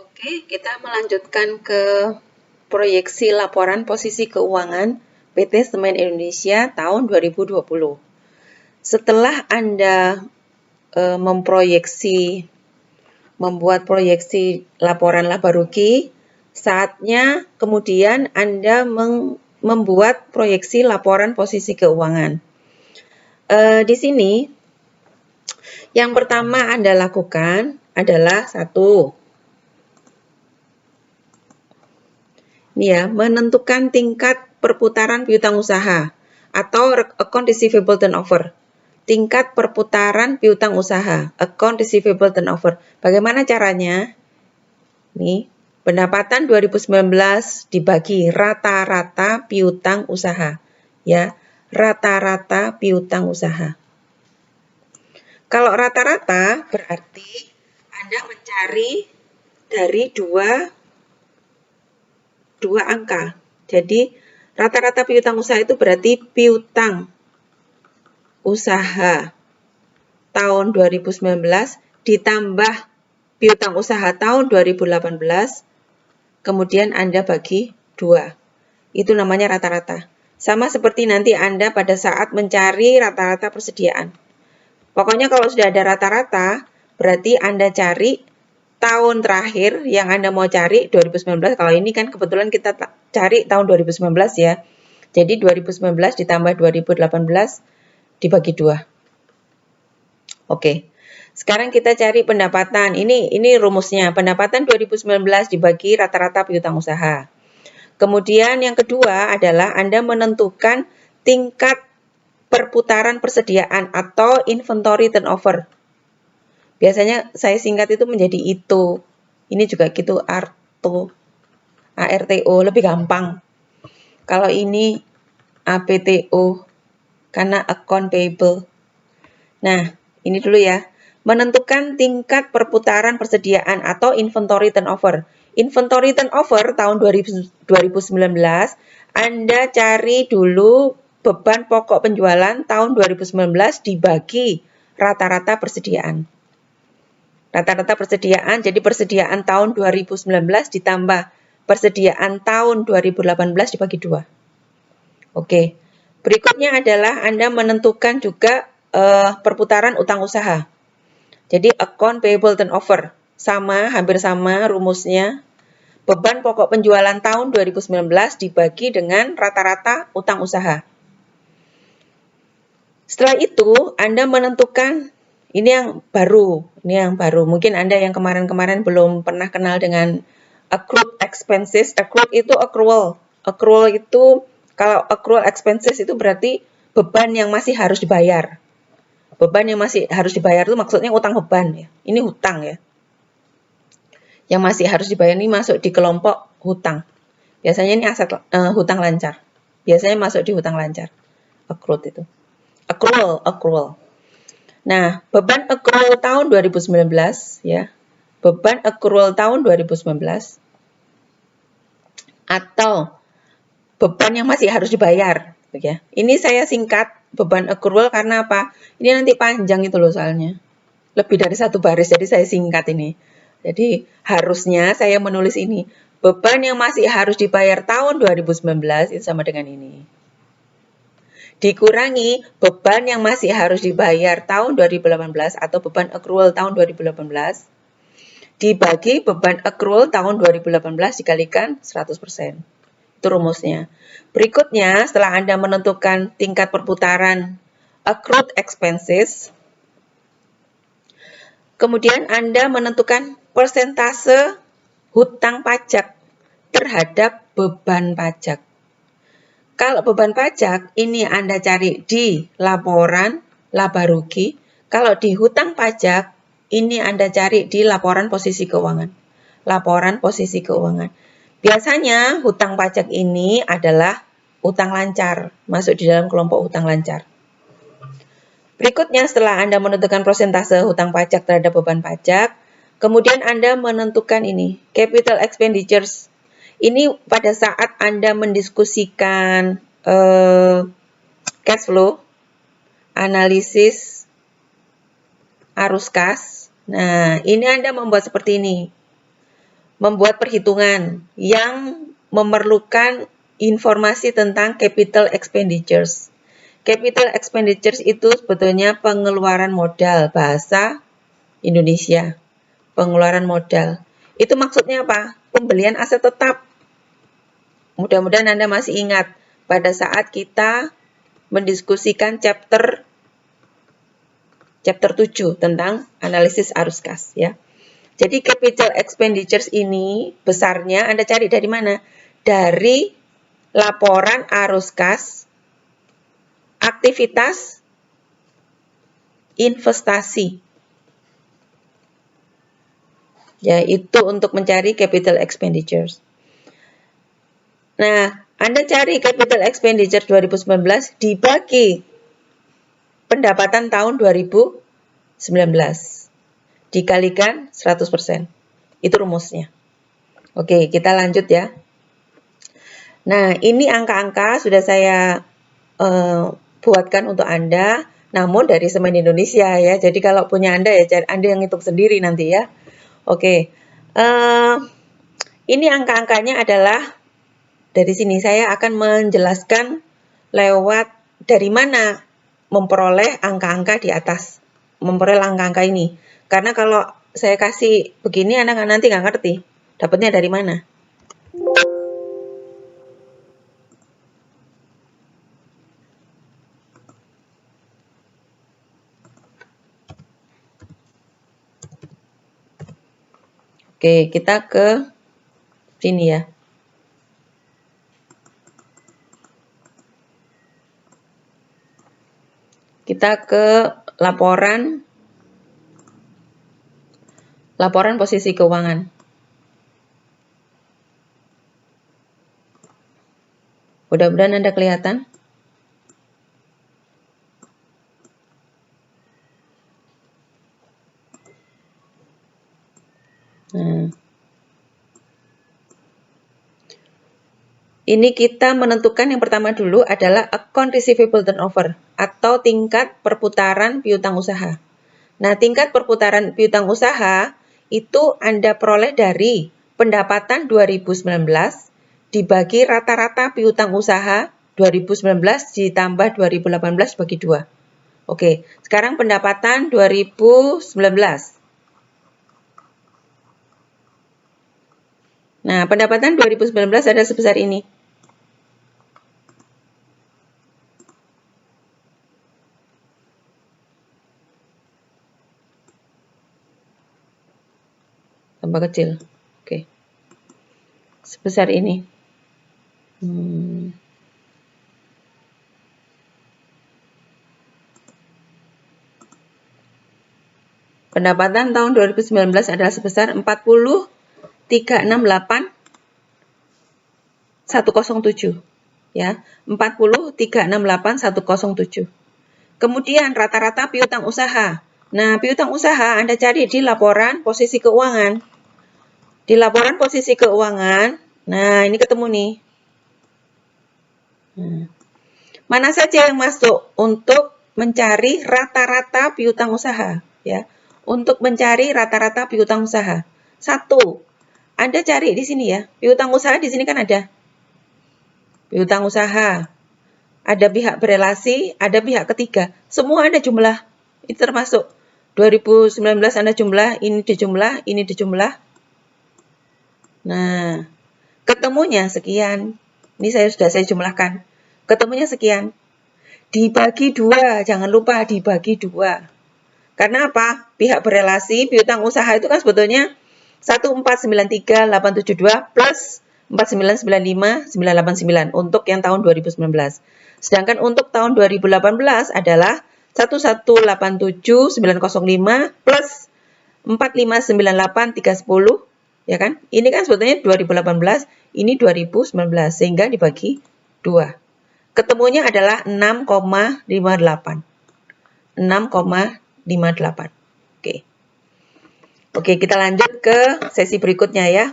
Oke, kita melanjutkan ke proyeksi laporan posisi keuangan PT Semen Indonesia tahun 2020. Setelah Anda membuat proyeksi laporan laba rugi, saatnya kemudian Anda membuat proyeksi laporan posisi keuangan. Di sini, yang pertama Anda lakukan adalah menentukan tingkat perputaran piutang usaha atau account receivable turnover. Tingkat perputaran piutang usaha, account receivable turnover. Bagaimana caranya? Nih, pendapatan 2019 dibagi rata-rata piutang usaha. Ya, rata-rata piutang usaha. Kalau rata-rata berarti Anda mencari dari dua angka. Jadi, rata-rata piutang usaha itu berarti piutang usaha tahun 2019 ditambah piutang usaha tahun 2018, kemudian Anda bagi 2. Itu namanya rata-rata. Sama seperti nanti Anda pada saat mencari rata-rata persediaan. Pokoknya kalau sudah ada rata-rata, berarti Anda cari tahun terakhir yang Anda mau cari 2019. Kalau ini kan kebetulan kita cari tahun 2019 ya. Jadi 2019 ditambah 2018 dibagi 2. Oke. Sekarang kita cari pendapatan. Ini rumusnya. Pendapatan 2019 dibagi rata-rata piutang usaha. Kemudian yang kedua adalah Anda menentukan tingkat perputaran persediaan atau inventory turnover. Biasanya saya singkat itu menjadi ITO. Ini juga gitu, ARTO, lebih gampang. Kalau ini APTO, karena account payable. Nah, ini dulu ya. Menentukan tingkat perputaran persediaan atau inventory turnover. Inventory turnover tahun 2019, Anda cari dulu beban pokok penjualan tahun 2019 dibagi rata-rata persediaan. Rata-rata persediaan, jadi persediaan tahun 2019 ditambah persediaan tahun 2018 dibagi 2. Oke, berikutnya adalah Anda menentukan juga perputaran utang usaha. Jadi account payable turnover, hampir sama rumusnya. Beban pokok penjualan tahun 2019 dibagi dengan rata-rata utang usaha. Setelah itu, Anda menentukan ini yang baru. Mungkin Anda yang kemarin-kemarin belum pernah kenal dengan accrued expenses. Accrued itu accrual. Accrual itu, kalau accrual expenses itu berarti beban yang masih harus dibayar. Beban yang masih harus dibayar itu maksudnya utang beban ya. Ini hutang ya. Yang masih harus dibayar ini masuk di kelompok hutang. Biasanya ini aset hutang lancar. Biasanya masuk di hutang lancar. Accrued itu. Accrual. Nah, beban accrual tahun 2019 ya. Beban accrual tahun 2019 atau beban yang masih harus dibayar ya. Ini saya singkat beban accrual karena apa? Ini nanti panjang itu loh soalnya. Lebih dari satu baris, jadi saya singkat ini. Jadi harusnya saya menulis ini. Beban yang masih harus dibayar tahun 2019 itu sama dengan ini. Dikurangi beban yang masih harus dibayar tahun 2018 atau beban accrual tahun 2018 dibagi beban accrual tahun 2018 dikalikan 100%. Itu rumusnya. Berikutnya, setelah Anda menentukan tingkat perputaran accrued expenses, kemudian Anda menentukan persentase hutang pajak terhadap beban pajak. Kalau beban pajak, ini Anda cari di laporan laba rugi. Kalau di hutang pajak, ini Anda cari di laporan posisi keuangan. Laporan posisi keuangan. Biasanya hutang pajak ini adalah hutang lancar, masuk di dalam kelompok hutang lancar. Berikutnya, setelah Anda menentukan persentase hutang pajak terhadap beban pajak, kemudian Anda menentukan ini, capital expenditures. Ini pada saat Anda mendiskusikan cash flow, analisis arus kas. Nah, ini Anda membuat seperti ini. membuat perhitungan yang memerlukan informasi tentang capital expenditures. Capital expenditures itu sebetulnya pengeluaran modal, bahasa Indonesia. Pengeluaran modal. Itu maksudnya apa? Pembelian aset tetap. Mudah-mudahan Anda masih ingat pada saat kita mendiskusikan chapter 7 tentang analisis arus kas, ya. Jadi capital expenditures ini besarnya Anda cari dari mana? Dari laporan arus kas aktivitas investasi. Ya, itu untuk mencari capital expenditures. Nah, Anda cari capital expenditure 2019 dibagi pendapatan tahun 2019. Dikalikan 100%. Itu rumusnya. Oke, kita lanjut ya. Nah, ini angka-angka sudah saya buatkan untuk Anda, namun dari Semen Indonesia ya. Jadi kalau punya Anda ya, Anda yang hitung sendiri nanti ya. Oke, ini angka-angkanya adalah dari sini saya akan menjelaskan lewat dari mana memperoleh angka-angka di atas, memperoleh angka-angka ini. Karena kalau saya kasih begini, Anda nanti nggak ngerti dapatnya dari mana. Oke, kita ke sini ya. Kita ke laporan posisi keuangan. Mudah-mudahan Anda kelihatan. Nah, ini kita menentukan yang pertama dulu adalah account receivable turnover atau tingkat perputaran piutang usaha. Nah, tingkat perputaran piutang usaha itu Anda peroleh dari pendapatan 2019 dibagi rata-rata piutang usaha 2019 ditambah 2018 bagi 2. Oke, sekarang pendapatan 2019. Nah, pendapatan 2019 ada sebesar ini. Tambah kecil. Oke. Sebesar ini. Pendapatan tahun 2019 adalah sebesar 40.368.107. Ya, 40.368.107. Kemudian rata-rata piutang usaha. Nah, piutang usaha Anda cari di laporan posisi keuangan. Di laporan posisi keuangan, nah ini ketemu nih. Mana saja yang masuk untuk mencari rata-rata piutang usaha, ya. Untuk mencari rata-rata piutang usaha. 1. Anda cari di sini ya. Piutang usaha di sini kan ada. Piutang usaha. Ada pihak berelasi, ada pihak ketiga. Semua ada jumlah. Itu termasuk 2019 Anda jumlah, ini dijumlah, ini dijumlah. Nah, ketemunya sekian. Ini sudah saya jumlahkan. Ketemunya sekian. Dibagi 2, jangan lupa dibagi 2. Karena apa? Pihak berelasi, piutang usaha itu kan sebetulnya 1493872 plus 4995989 untuk yang tahun 2019. Sedangkan untuk tahun 2018 adalah 1187905 plus 4598310, ya kan? Ini kan sebetulnya 2018, ini 2019, sehingga dibagi 2. Ketemunya adalah 6,58. 6,58. Oke. Oke, kita lanjut ke sesi berikutnya ya.